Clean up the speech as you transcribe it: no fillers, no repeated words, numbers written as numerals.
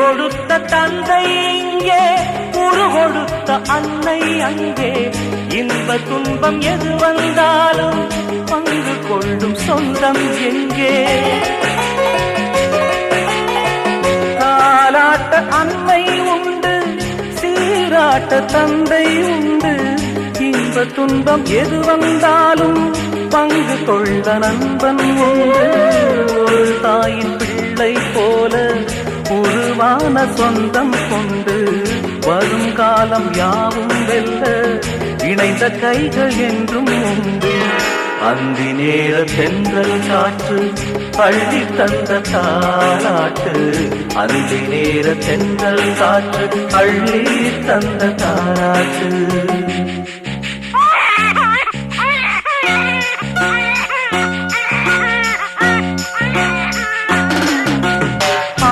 கொடுத்த தந்தை இங்கே, உரு கொடுத்த அன்னை அங்கே. இன்ப துன்பம் எது வந்தாலும் பங்கு கொள்ளும் சொந்தம் எங்கே? தாலாட்ட அன்னை உண்டு, சீராட்ட தந்தை உண்டு. இன்ப துன்பம் எது வந்தாலும் பங்கு கொள்ள நண்பன் உண்டு. ஒரு தாயின் பிள்ளை போல உருவான சொந்தம் கொண்டு வரும் காலம் யாவும் வெல்ல இணைந்த கைகள் என்றும் உண்டு. அந்தி நேர தென்றல் காற்று பள்ளி தந்த தாலாட்டு. அந்தி நேர தென்றல் காற்று அள்ளி தந்த தாலாட்டு.